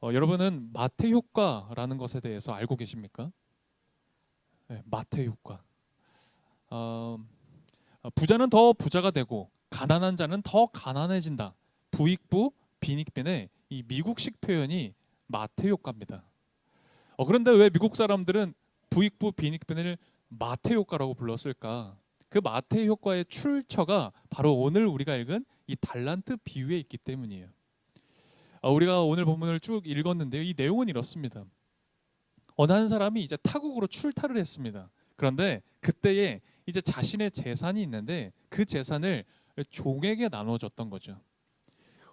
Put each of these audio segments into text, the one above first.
여러분은 마태 효과라는 것에 대해서 알고 계십니까? 네, 마태 효과. 어, 부자는 더 부자가 되고 가난한 자는 더 가난해진다. 부익부 빈익빈의 이 미국식 표현이 마태 효과입니다. 그런데 왜 미국 사람들은 부익부 빈익빈을 마태 효과라고 불렀을까? 그 마태 효과의 출처가 바로 오늘 우리가 읽은 이 달란트 비유에 있기 때문이에요. 우리가 오늘 본문을 쭉 읽었는데요. 이 내용은 이렇습니다. 어느 한 사람이 이제 타국으로 출타를 했습니다. 그런데 그때에 이제 자신의 재산이 있는데 그 재산을 종에게 나눠줬던 거죠.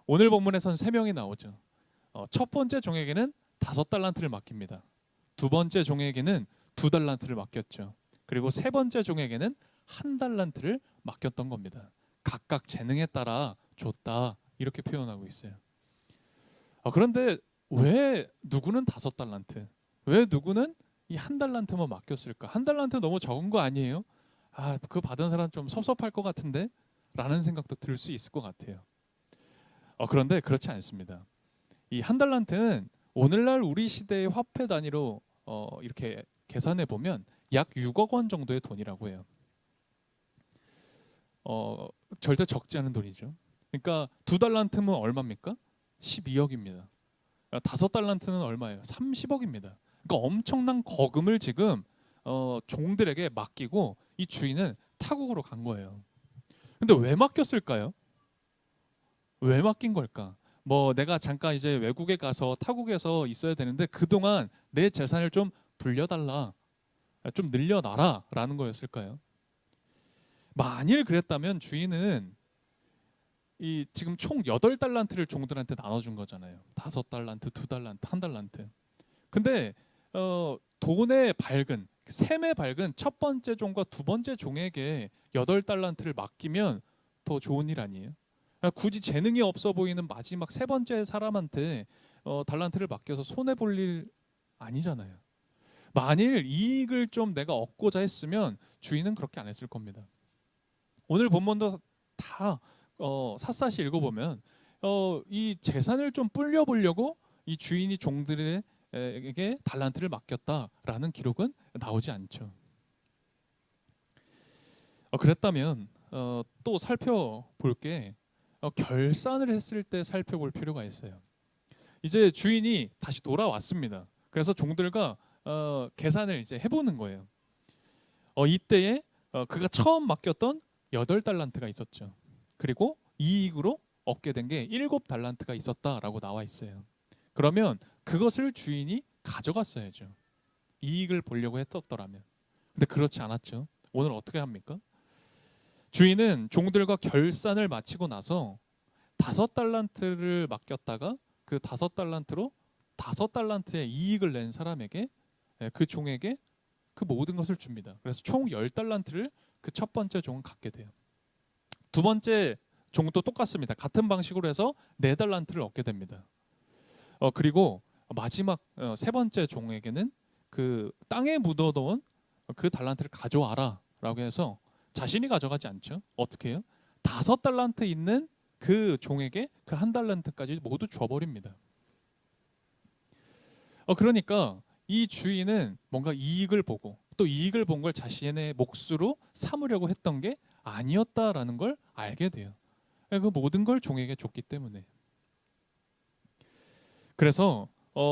오늘 본문에선 세 명이 나오죠. 첫 번째 종에게는 5달란트를 맡깁니다. 두 번째 종에게는 2달란트를 맡겼죠. 그리고 세 번째 종에게는 1달란트를 맡겼던 겁니다. 각각 재능에 따라 줬다 이렇게 표현하고 있어요. 그런데 왜 누구는 5달란트, 왜 누구는 이 1달란트만 맡겼을까? 1달란트 너무 적은 거 아니에요? 그거 받은 사람 좀 섭섭할 것 같은데? 라는 생각도 들 수 있을 것 같아요. 그런데 그렇지 않습니다. 이 1달란트는 오늘날 우리 시대의 화폐 단위로 이렇게 계산해 보면 약 6억 원 정도의 돈이라고 해요. 절대 적지 않은 돈이죠. 그러니까 2달란트면 얼마입니까? 12억입니다. 5달란트는 얼마예요? 30억입니다. 그러니까 엄청난 거금을 지금 종들에게 맡기고 이 주인은 타국으로 간 거예요. 근데 왜 맡겼을까요? 왜 맡긴 걸까? 뭐 내가 잠깐 이제 외국에 가서 타국에서 있어야 되는데 그동안 내 재산을 좀 불려달라, 좀 늘려놔라라는 거였을까요? 만일 그랬다면 주인은 이 지금 총 8달란트를 종들한테 나눠준 거잖아요. 5달란트, 2달란트, 1달란트. 근데 돈의 밝은 셈의 밝은 첫 번째 종과 두 번째 종에게 8달란트를 맡기면 더 좋은 일 아니에요? 굳이 재능이 없어 보이는 마지막 세 번째 사람한테 달란트를 맡겨서 손해 볼 일 아니잖아요. 만일 이익을 좀 내가 얻고자 했으면 주인은 그렇게 안 했을 겁니다. 오늘 본문도 다 샅샅이 읽어보면 이 재산을 좀 불려보려고 이 주인이 종들에게 달란트를 맡겼다라는 기록은 나오지 않죠. 그랬다면 또 살펴볼 게 결산을 했을 때 살펴볼 필요가 있어요. 이제 주인이 다시 돌아왔습니다. 그래서 종들과 계산을 이제 해보는 거예요. 이때에 그가 처음 맡겼던 8달란트가 있었죠. 그리고 이익으로 얻게 된 게 7달란트가 있었다라고 나와 있어요. 그러면 그것을 주인이 가져갔어야죠. 이익을 보려고 했었더라면. 근데 그렇지 않았죠. 오늘 어떻게 합니까? 주인은 종들과 결산을 마치고 나서 5달란트를 맡겼다가 그 5달란트로 5달란트의 이익을 낸 사람에게, 그 종에게 그 모든 것을 줍니다. 그래서 총 10달란트를 그 첫 번째 종은 갖게 돼요. 두 번째 종도 똑같습니다. 같은 방식으로 해서 4달란트를 얻게 됩니다. 그리고 마지막 세 번째 종에게는 그 땅에 묻어놓은 그 달란트를 가져와라 라고 해서 자신이 가져가지 않죠. 어떻게 해요? 5달란트 있는 그 종에게 그 1달란트까지 모두 줘버립니다. 그러니까 이 주인은 뭔가 이익을 보고 또 이익을 본 걸 자신의 몫으로 삼으려고 했던 게 아니었다라는 걸 알게 돼요. 그 모든 걸 종에게 줬기 때문에. 그래서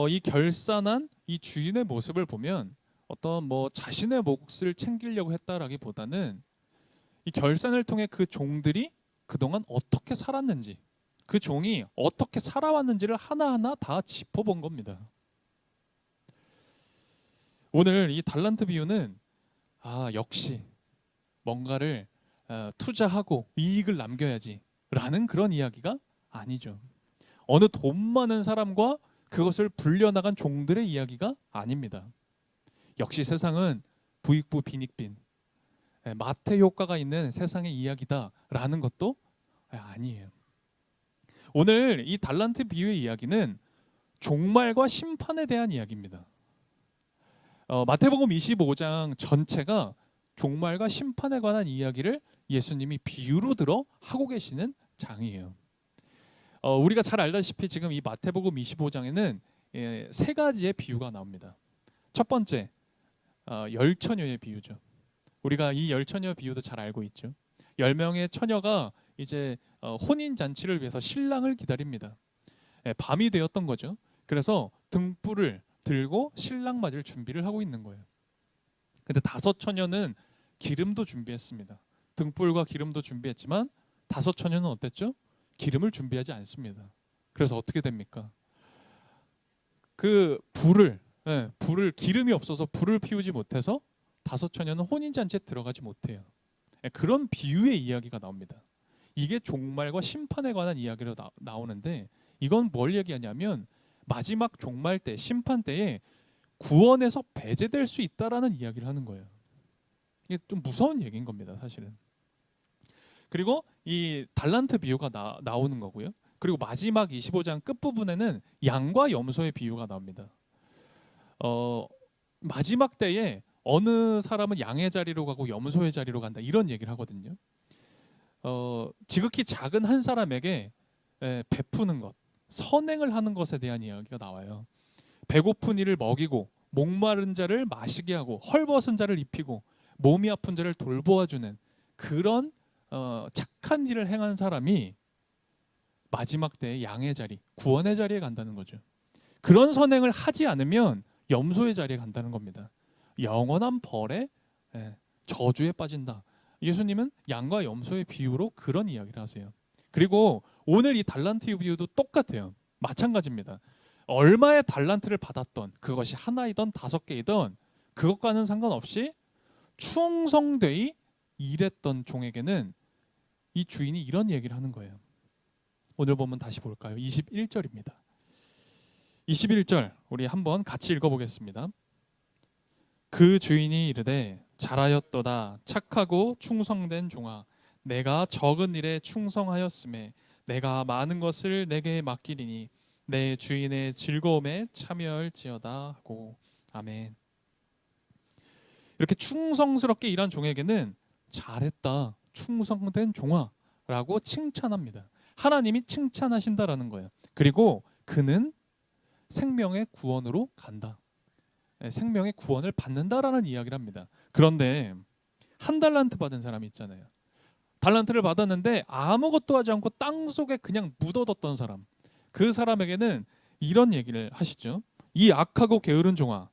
이 결산한 이 주인의 모습을 보면 어떤 뭐 자신의 몫을 챙기려고 했다라기보다는 이 결산을 통해 그 종들이 그동안 어떻게 살았는지, 그 종이 어떻게 살아왔는지를 하나하나 다 짚어본 겁니다. 오늘 이 달란트 비유는 역시 뭔가를 투자하고 이익을 남겨야지 라는 그런 이야기가 아니죠. 어느 돈 많은 사람과 그것을 불려나간 종들의 이야기가 아닙니다. 역시 세상은 부익부 빈익빈, 마태 효과가 있는 세상의 이야기다라는 것도 아니에요. 오늘 이 달란트 비유의 이야기는 종말과 심판에 대한 이야기입니다. 마태복음 25장 전체가 종말과 심판에 관한 이야기를 예수님이 비유로 들어 하고 계시는 장이에요. 우리가 잘 알다시피 지금 이 마태복음 25장에는 세 가지의 비유가 나옵니다. 첫 번째, 열처녀의 비유죠. 우리가 이 열처녀 비유도 잘 알고 있죠. 10명의 처녀가 이제 혼인 잔치를 위해서 신랑을 기다립니다. 밤이 되었던 거죠. 그래서 등불을 들고 신랑 맞을 준비를 하고 있는 거예요. 근데 5처녀는 기름도 준비했습니다. 등불과 기름도 준비했지만 5처녀는 어땠죠? 기름을 준비하지 않습니다. 그래서 어떻게 됩니까? 그 불을 기름이 없어서 불을 피우지 못해서 5처녀는 혼인 잔치에 들어가지 못해요. 그런 비유의 이야기가 나옵니다. 이게 종말과 심판에 관한 이야기로 나오는데 이건 뭘 얘기하냐면 마지막 종말 때 심판 때에 구원에서 배제될 수 있다라는 이야기를 하는 거예요. 이게 좀 무서운 얘기인 겁니다, 사실은. 그리고 이 달란트 비유가 나오는 거고요. 그리고 마지막 25장 끝부분에는 양과 염소의 비유가 나옵니다. 마지막 때에 어느 사람은 양의 자리로 가고 염소의 자리로 간다 이런 얘기를 하거든요. 지극히 작은 한 사람에게 베푸는 것, 선행을 하는 것에 대한 이야기가 나와요. 배고픈 이를 먹이고 목마른 자를 마시게 하고 헐벗은 자를 입히고 몸이 아픈 자를 돌보아주는 그런 착한 일을 행한 사람이 마지막 때의 양의 자리, 구원의 자리에 간다는 거죠. 그런 선행을 하지 않으면 염소의 자리에 간다는 겁니다. 영원한 벌에 저주에 빠진다. 예수님은 양과 염소의 비유로 그런 이야기를 하세요. 그리고 오늘 이 달란트 비유도 똑같아요. 마찬가지입니다. 얼마의 달란트를 받았던 그것이 하나이든 5개이든 그것과는 상관없이 충성되이 일했던 종에게는 이 주인이 이런 얘기를 하는 거예요. 오늘 보면 다시 볼까요? 21절입니다. 21절 우리 한번 같이 읽어보겠습니다. 그 주인이 이르되 잘하였도다 착하고 충성된 종아 내가 적은 일에 충성하였음에 내가 많은 것을 내게 맡기리니 내 주인의 즐거움에 참여할지어다 하고 아멘. 이렇게 충성스럽게 일한 종에게는 잘했다 충성된 종아라고 칭찬합니다. 하나님이 칭찬하신다라는 거예요. 그리고 그는 생명의 구원으로 간다. 생명의 구원을 받는다라는 이야기를 합니다. 그런데 한 달란트 받은 사람이 있잖아요. 달란트를 받았는데 아무것도 하지 않고 땅 속에 그냥 묻어뒀던 사람. 그 사람에게는 이런 얘기를 하시죠. 이 악하고 게으른 종아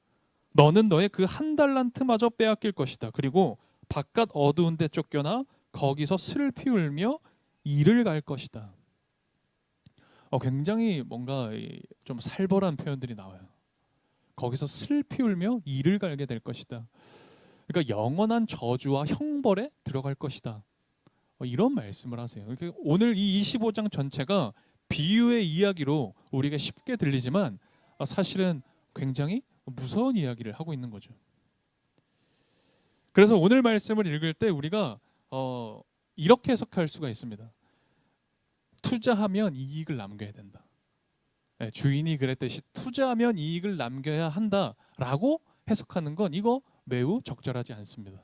너는 너의 그 한 달란트마저 빼앗길 것이다. 그리고 바깥 어두운 데 쫓겨나 거기서 슬피 울며 이를 갈 것이다. 굉장히 뭔가 좀 살벌한 표현들이 나와요. 거기서 슬피 울며 이를 갈게 될 것이다. 그러니까 영원한 저주와 형벌에 들어갈 것이다. 이런 말씀을 하세요. 그러니까 오늘 이 25장 전체가 비유의 이야기로 우리가 쉽게 들리지만 사실은 굉장히 무서운 이야기를 하고 있는 거죠. 그래서 오늘 말씀을 읽을 때 우리가 이렇게 해석할 수가 있습니다. 투자하면 이익을 남겨야 된다. 주인이 그랬듯이 투자하면 이익을 남겨야 한다라고 해석하는 건 이거 매우 적절하지 않습니다.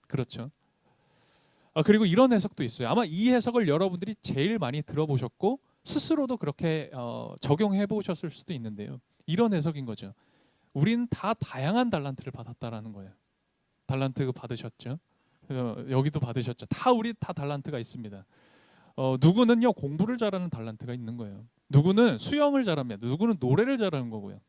그렇죠? 그리고 이런 해석도 있어요. 아마 이 해석을 여러분들이 제일 많이 들어보셨고 스스로도 그렇게 적용해 보셨을 수도 있는데요. 이런 해석인 거죠. 우린 다 다양한 달란트를 받았다라는 거예요. 달란트 받으셨죠? 여기도 받으셨죠? 우리 다 달란트가 있습니다. 누구는요 공부를 잘하는 달란트가 있는 거예요. 누구는 수영을 잘합니다. 누구는 노래를 잘하는 거고요.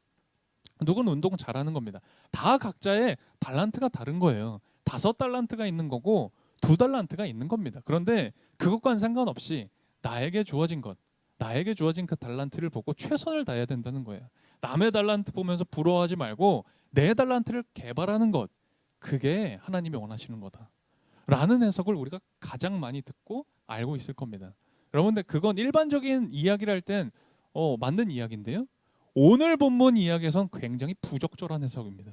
누구는 운동 잘하는 겁니다. 다 각자의 달란트가 다른 거예요. 5달란트가 있는 거고 2달란트가 있는 겁니다. 그런데 그것과는 상관없이 나에게 주어진 것, 나에게 주어진 그 달란트를 보고 최선을 다해야 된다는 거예요. 남의 달란트 보면서 부러워하지 말고 내 달란트를 개발하는 것, 그게 하나님이 원하시는 거다 라는 해석을 우리가 가장 많이 듣고 알고 있을 겁니다. 여러분들 그건 일반적인 이야기를 할 땐 맞는 이야기인데요. 오늘 본문 이야기에선 굉장히 부적절한 해석입니다.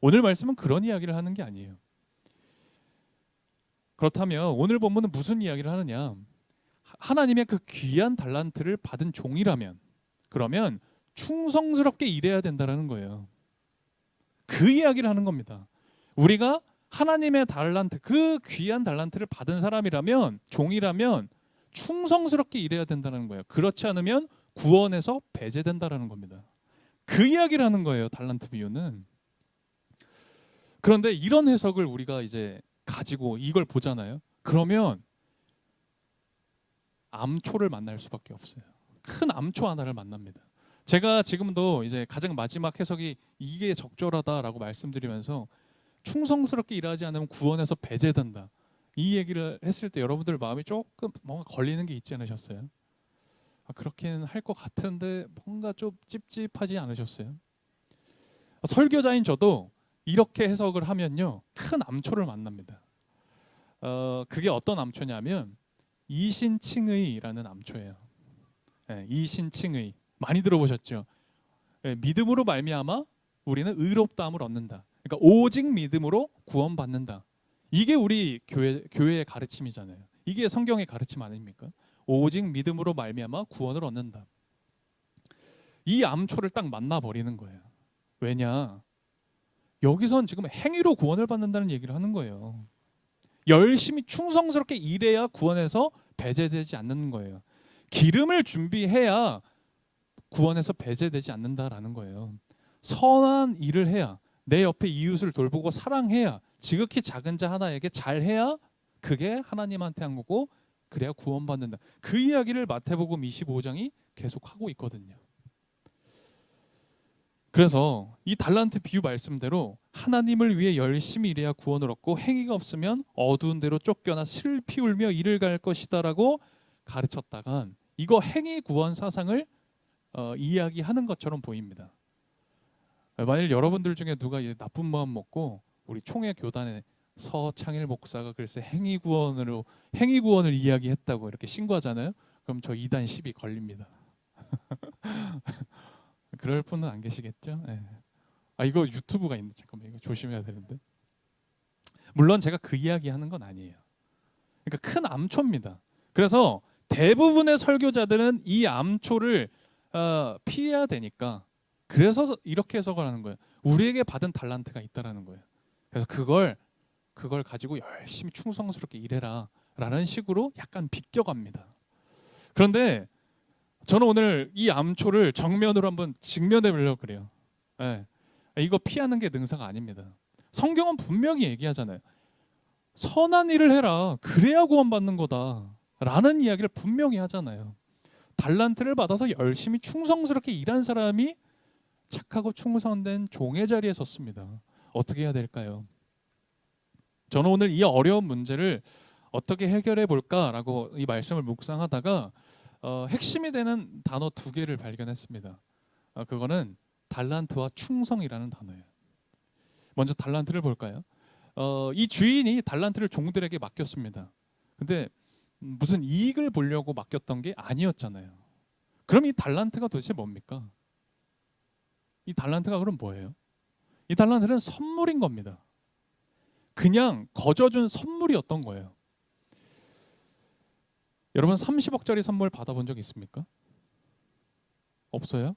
오늘 말씀은 그런 이야기를 하는 게 아니에요. 그렇다면 오늘 본문은 무슨 이야기를 하느냐? 하나님의 그 귀한 달란트를 받은 종이라면 그러면 충성스럽게 일해야 된다는 거예요. 그 이야기를 하는 겁니다. 우리가 하나님의 달란트, 그 귀한 달란트를 받은 사람이라면 종이라면 충성스럽게 일해야 된다는 거예요. 그렇지 않으면 구원에서 배제된다는 겁니다. 그 이야기를 하는 거예요. 달란트 비유는. 그런데 이런 해석을 우리가 이제 가지고 이걸 보잖아요. 그러면 암초를 만날 수밖에 없어요. 큰 암초 하나를 만납니다. 제가 지금도 이제 가장 마지막 해석이 이게 적절하다라고 말씀드리면서 충성스럽게 일하지 않으면 구원에서 배제된다. 이 얘기를 했을 때 여러분들 마음이 조금 뭔가 걸리는 게 있지 않으셨어요? 그렇게는 할 것 같은데 뭔가 좀 찝찝하지 않으셨어요? 설교자인 저도 이렇게 해석을 하면요, 큰 암초를 만납니다. 그게 어떤 암초냐면 이신칭의라는 암초예요. 네, 이신칭의 많이 들어보셨죠? 네, 믿음으로 말미암아 우리는 의롭다함을 얻는다. 그러니까 오직 믿음으로 구원받는다. 이게 우리 교회의 가르침이잖아요. 이게 성경의 가르침 아닙니까? 오직 믿음으로 말미암아 구원을 얻는다. 이 암초를 딱 만나버리는 거예요. 왜냐? 여기선 지금 행위로 구원을 받는다는 얘기를 하는 거예요. 열심히 충성스럽게 일해야 구원에서 배제되지 않는 거예요. 기름을 준비해야 구원에서 배제되지 않는다라는 거예요. 선한 일을 해야, 내 옆에 이웃을 돌보고 사랑해야, 지극히 작은 자 하나에게 잘해야 그게 하나님한테 한 거고, 그래야 구원받는다. 그 이야기를 마태복음 25장이 계속하고 있거든요. 그래서 이 달란트 비유 말씀대로 하나님을 위해 열심히 일해야 구원을 얻고 행위가 없으면 어두운 데로 쫓겨나 슬피 울며 이를 갈 것이다라고 가르쳤다간 이거 행위 구원 사상을 이야기하는 것처럼 보입니다. 만일 여러분들 중에 누가 나쁜 마음 먹고 우리 총회 교단에 서창일 목사가 글쎄 행위 구원을 이야기했다고 이렇게 신고하잖아요. 그럼 저 2단 10이 걸립니다. 그럴 분은 안 계시겠죠? 네. 이거 유튜브가 있는데 잠깐만 이거 조심해야 되는데. 물론 제가 그 이야기하는 건 아니에요. 그러니까 큰 암초입니다. 그래서 대부분의 설교자들은 이 암초를 피해야 되니까 그래서 이렇게 해석을 하는 거예요. 우리에게 받은 달란트가 있다라는 거예요. 그래서 그걸 가지고 열심히 충성스럽게 일해라라는 식으로 약간 비껴갑니다. 그런데 저는 오늘 이 암초를 정면으로 한번 직면해 보려고 그래요. 네. 이거 피하는 게 능사가 아닙니다. 성경은 분명히 얘기하잖아요. 선한 일을 해라. 그래야 구원받는 거다. 라는 이야기를 분명히 하잖아요. 달란트를 받아서 열심히 충성스럽게 일한 사람이 착하고 충성된 종의 자리에 섰습니다. 어떻게 해야 될까요? 저는 오늘 이 어려운 문제를 어떻게 해결해 볼까라고 이 말씀을 묵상하다가 핵심이 되는 단어 2개를 발견했습니다. 그거는 달란트와 충성이라는 단어예요. 먼저 달란트를 볼까요? 이 주인이 달란트를 종들에게 맡겼습니다. 근데 무슨 이익을 보려고 맡겼던 게 아니었잖아요. 그럼 이 달란트가 도대체 뭡니까? 이 달란트가 그럼 뭐예요? 이 달란트는 선물인 겁니다. 그냥 거저준 선물이었던 거예요. 여러분 30억짜리 선물 받아본 적 있습니까? 없어요?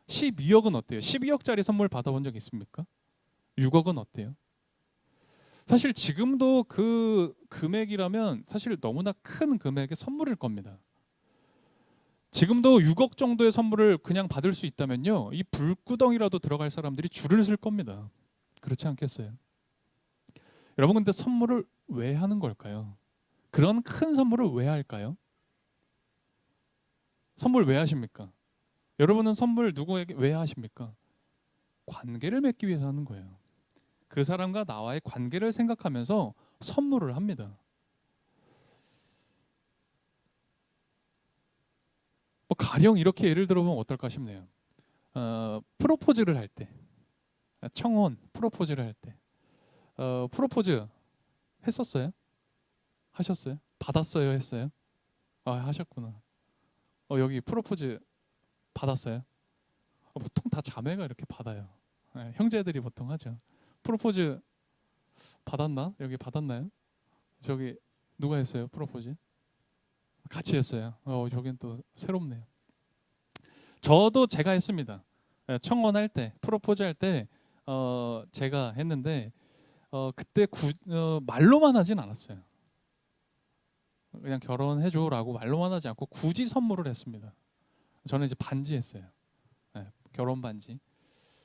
12억은 어때요? 12억짜리 선물 받아본 적 있습니까? 6억은 어때요? 사실 지금도 그 금액이라면 사실 너무나 큰 금액의 선물일 겁니다. 지금도 6억 정도의 선물을 그냥 받을 수 있다면요, 이 불구덩이라도 들어갈 사람들이 줄을 쓸 겁니다. 그렇지 않겠어요? 여러분 근데 선물을 왜 하는 걸까요? 그런 큰 선물을 왜 할까요? 선물 왜 하십니까? 여러분은 선물 누구에게 왜 하십니까? 관계를 맺기 위해서 하는 거예요. 그 사람과 나와의 관계를 생각하면서 선물을 합니다. 가령 이렇게 예를 들어보면 어떨까 싶네요. 프로포즈를 할 때, 청혼 프로포즈를 할 때, 프로포즈 했었어요? 하셨어요? 받았어요? 했어요? 하셨구나. 여기 프로포즈 받았어요? 보통 다 자매가 이렇게 받아요. 형제들이 보통 하죠. 프로포즈 받았나? 여기 받았나요? 저기 누가 했어요? 프로포즈? 같이 했어요. 저긴 또 새롭네요. 저도 제가 했습니다. 청혼할 때, 프로포즈 할 때 제가 했는데 그때 말로만 하진 않았어요. 그냥 결혼해줘라고 말로만 하지 않고 굳이 선물을 했습니다. 저는 이제 반지 했어요. 결혼 반지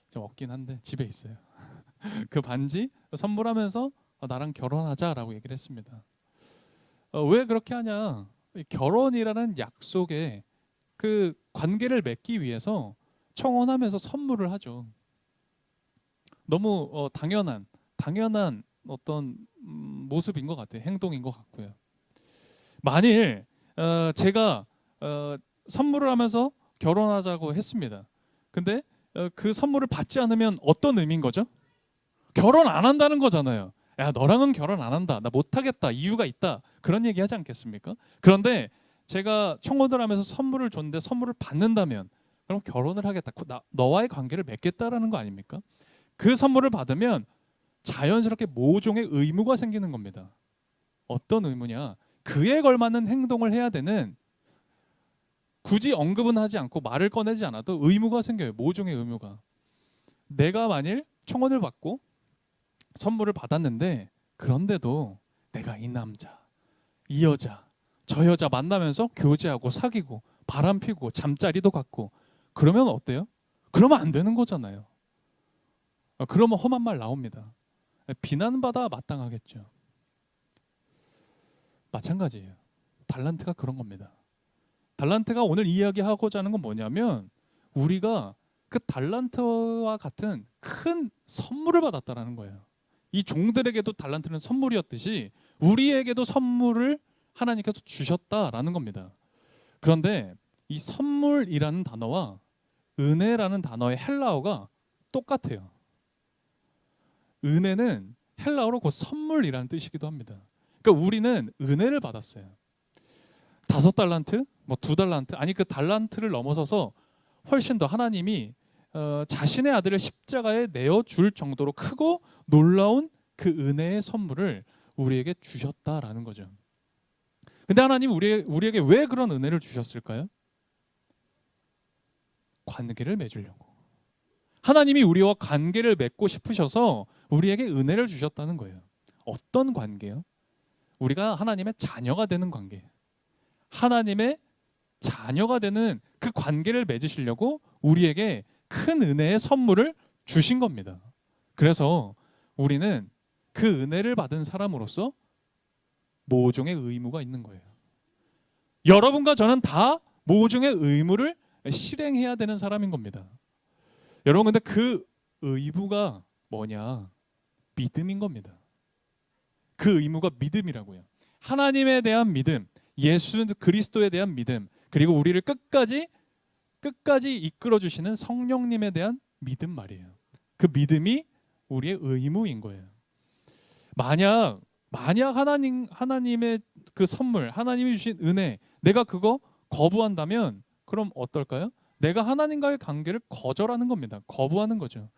좀 없긴 한데 집에 있어요. 그 반지 선물하면서 나랑 결혼하자라고 얘기를 했습니다. 왜 그렇게 하냐? 이 결혼이라는 약속에 그 관계를 맺기 위해서 청혼하면서 선물을 하죠. 너무 당연한 어떤 모습인 것 같아요. 행동인 것 같고요. 만일 제가 선물을 하면서 결혼하자고 했습니다. 근데 그 선물을 받지 않으면 어떤 의미인 거죠? 결혼 안 한다는 거잖아요. 야, 너랑은 결혼 안 한다. 나 못 하겠다. 이유가 있다. 그런 얘기 하지 않겠습니까? 그런데 제가 청혼을 하면서 선물을 줬는데 선물을 받는다면 그럼 결혼을 하겠다. 너와의 관계를 맺겠다라는 거 아닙니까? 그 선물을 받으면 자연스럽게 모종의 의무가 생기는 겁니다. 어떤 의무냐? 그에 걸맞는 행동을 해야 되는, 굳이 언급은 하지 않고 말을 꺼내지 않아도 의무가 생겨요. 모종의 의무가. 내가 만일 청혼을 받고 선물을 받았는데 그런데도 내가 이 남자, 이 여자, 저 여자 만나면서 교제하고 사귀고 바람 피고 잠자리도 갖고 그러면 어때요? 그러면 안 되는 거잖아요. 그러면 험한 말 나옵니다. 비난받아 마땅하겠죠. 마찬가지예요. 달란트가 그런 겁니다. 달란트가 오늘 이야기하고자 하는 건 뭐냐면 우리가 그 달란트와 같은 큰 선물을 받았다라는 거예요. 이 종들에게도 달란트는 선물이었듯이 우리에게도 선물을 하나님께서 주셨다라는 겁니다. 그런데 이 선물이라는 단어와 은혜라는 단어의 헬라어가 똑같아요. 은혜는 헬라어로 곧 선물이라는 뜻이기도 합니다. 그러니까 우리는 은혜를 받았어요. 5달란트, 뭐 2달란트, 아니 그 달란트를 넘어서서 훨씬 더 하나님이 자신의 아들을 십자가에 내어줄 정도로 크고 놀라운 그 은혜의 선물을 우리에게 주셨다라는 거죠. 근데 하나님 우리에게 왜 그런 은혜를 주셨을까요? 관계를 맺으려고. 하나님이 우리와 관계를 맺고 싶으셔서 우리에게 은혜를 주셨다는 거예요. 어떤 관계요? 우리가 하나님의 자녀가 되는 관계. 하나님의 자녀가 되는 그 관계를 맺으시려고 우리에게 큰 은혜의 선물을 주신 겁니다. 그래서 우리는 그 은혜를 받은 사람으로서 모종의 의무가 있는 거예요. 여러분과 저는 다 모종의 의무를 실행해야 되는 사람인 겁니다. 여러분, 근데 그 의무가 뭐냐? 믿음인 겁니다. 그 의무가 믿음이라고요. 하나님에 대한 믿음, 예수 그리스도에 대한 믿음, 그리고 우리를 끝까지 이끌어 주시는 성령님에 대한 믿음 말이에요. 그 믿음이 우리의 의무인 거예요. 만약 하나님의 그 선물, 하나님이 주신 은혜, 내가 그거 거부한다면 그럼 어떨까요? 내가 하나님과의 관계를 거절하는 겁니다. 거부하는 거죠.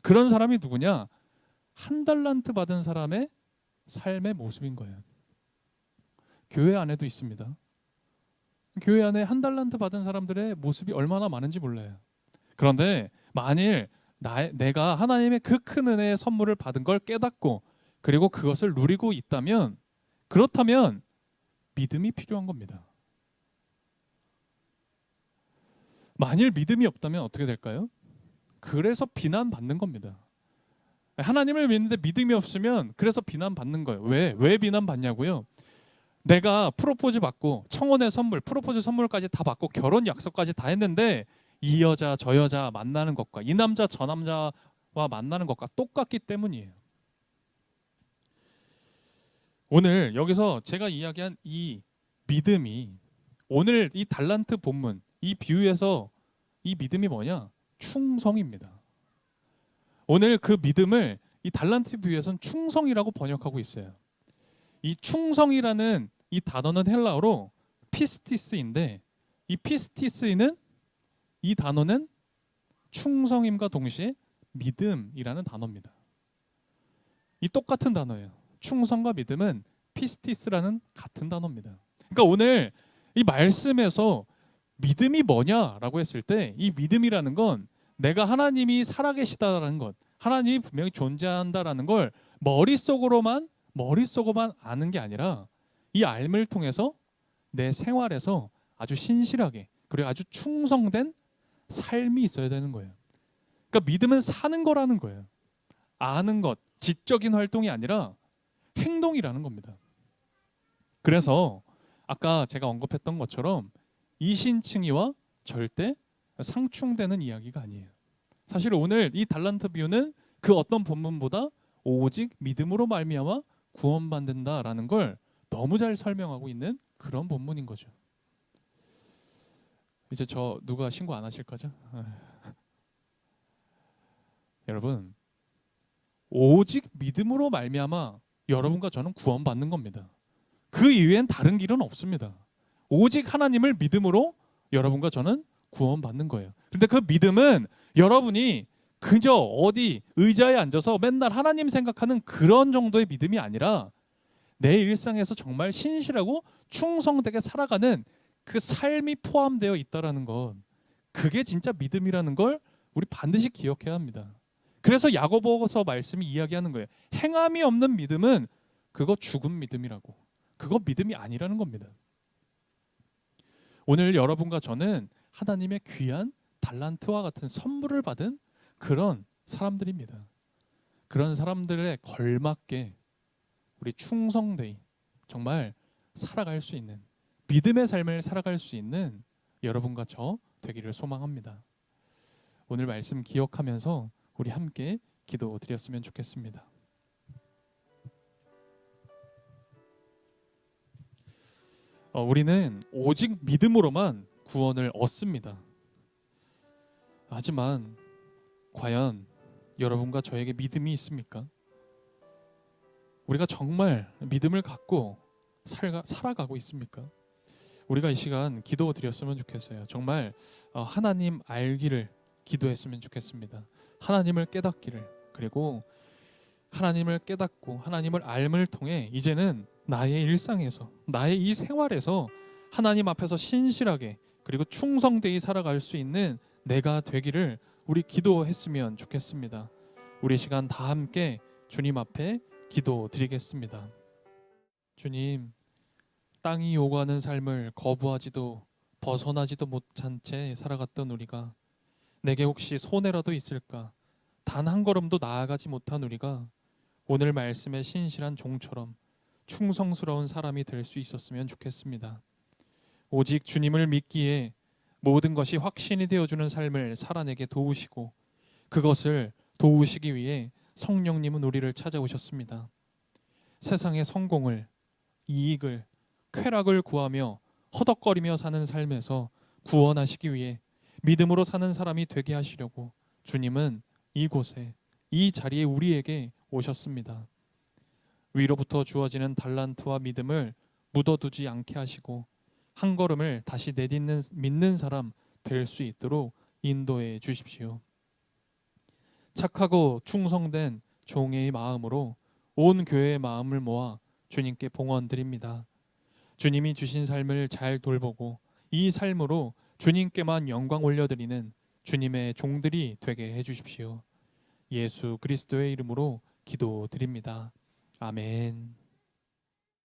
그런 사람이 누구냐? 1달란트 받은 사람의 삶의 모습인 거예요. 교회 안에도 있습니다. 교회 안에 1달란트 받은 사람들의 모습이 얼마나 많은지 몰라요. 그런데 만일 내가 하나님의 그 큰 은혜의 선물을 받은 걸 깨닫고 그리고 그것을 누리고 있다면, 그렇다면 믿음이 필요한 겁니다. 만일 믿음이 없다면 어떻게 될까요? 그래서 비난받는 겁니다. 하나님을 믿는데 믿음이 없으면 그래서 비난받는 거예요. 왜 비난받냐고요? 내가 프로포즈 받고 청혼의 선물, 프로포즈 선물까지 다 받고 결혼 약속까지 다 했는데 이 여자 저 여자 만나는 것과 이 남자 저 남자와 만나는 것과 똑같기 때문이에요. 오늘 여기서 제가 이야기한 이 믿음이, 오늘 이 달란트 본문, 이 비유에서 이 믿음이 뭐냐? 충성입니다. 오늘 그 믿음을 이 달란트 비유에서는 충성이라고 번역하고 있어요. 이 충성이라는 이 단어는 헬라어로 피스티스인데, 이 피스티스는, 이 단어는 충성임과 동시에 믿음이라는 단어입니다. 이 똑같은 단어예요. 충성과 믿음은 피스티스라는 같은 단어입니다. 그러니까 오늘 이 말씀에서 믿음이 뭐냐라고 했을 때, 이 믿음이라는 건 내가 하나님이 살아계시다라는 것, 하나님이 분명히 존재한다라는 걸 머릿속으로만 아는 게 아니라 이 알을 통해서 내 생활에서 아주 신실하게 그리고 아주 충성된 삶이 있어야 되는 거예요. 그러니까 믿음은 사는 거라는 거예요. 아는 것, 지적인 활동이 아니라 행동이라는 겁니다. 그래서 아까 제가 언급했던 것처럼 이신칭의와 절대 상충되는 이야기가 아니에요. 사실 오늘 이 달란트 비유는 그 어떤 본문보다 오직 믿음으로 말미암아 구원받는다라는 걸 너무 잘 설명하고 있는 그런 본문인 거죠. 이제 저 누가 신고 안 하실 거죠? 여러분, 오직 믿음으로 말미암아 여러분과 저는 구원받는 겁니다. 그 이외엔 다른 길은 없습니다. 오직 하나님을 믿음으로 여러분과 저는 구원받는 거예요. 근데 그 믿음은 여러분이 그저 어디 의자에 앉아서 맨날 하나님 생각하는 그런 정도의 믿음이 아니라 내 일상에서 정말 신실하고 충성되게 살아가는 그 삶이 포함되어 있다라는 것, 그게 진짜 믿음이라는 걸 우리 반드시 기억해야 합니다. 그래서 야고보서 말씀이 이야기하는 거예요. 행함이 없는 믿음은 그거 죽은 믿음이라고. 그거 믿음이 아니라는 겁니다. 오늘 여러분과 저는 하나님의 귀한 달란트와 같은 선물을 받은 그런 사람들입니다. 그런 사람들에 걸맞게 우리 충성되이 정말 살아갈 수 있는 믿음의 삶을 살아갈 수 있는 여러분과 저 되기를 소망합니다. 오늘 말씀 기억하면서 우리 함께 기도드렸으면 좋겠습니다. 우리는 오직 믿음으로만 구원을 얻습니다. 하지만 과연 여러분과 저에게 믿음이 있습니까? 우리가 정말 믿음을 갖고 살아가고 있습니까? 우리가 이 시간 기도드렸으면 좋겠어요. 정말 하나님 알기를 기도했으면 좋겠습니다. 하나님을 깨닫기를, 그리고 하나님을 깨닫고 하나님을 알음을 통해 이제는 나의 일상에서, 나의 이 생활에서 하나님 앞에서 신실하게 그리고 충성되이 살아갈 수 있는 내가 되기를 우리 기도했으면 좋겠습니다. 우리 시간 다 함께 주님 앞에 기도드리겠습니다. 주님, 땅이 요구하는 삶을 거부하지도 벗어나지도 못한 채 살아갔던 우리가, 내게 혹시 손해라도 있을까, 단 한 걸음도 나아가지 못한 우리가 오늘 말씀에 신실한 종처럼 충성스러운 사람이 될 수 있었으면 좋겠습니다. 오직 주님을 믿기에 모든 것이 확신이 되어주는 삶을 살아내게 도우시고, 그것을 도우시기 위해 성령님은 우리를 찾아오셨습니다. 세상의 성공을, 이익을, 쾌락을 구하며 허덕거리며 사는 삶에서 구원하시기 위해 믿음으로 사는 사람이 되게 하시려고 주님은 이곳에, 이 자리에 우리에게 오셨습니다. 위로부터 주어지는 달란트와 믿음을 묻어두지 않게 하시고 한 걸음을 다시 내딛는 믿는 사람 될 수 있도록 인도해 주십시오. 착하고 충성된 종의 마음으로 온 교회의 마음을 모아 주님께 봉헌드립니다. 주님이 주신 삶을 잘 돌보고 이 삶으로 주님께만 영광 올려드리는 주님의 종들이 되게 해주십시오. 예수 그리스도의 이름으로 기도드립니다. 아멘.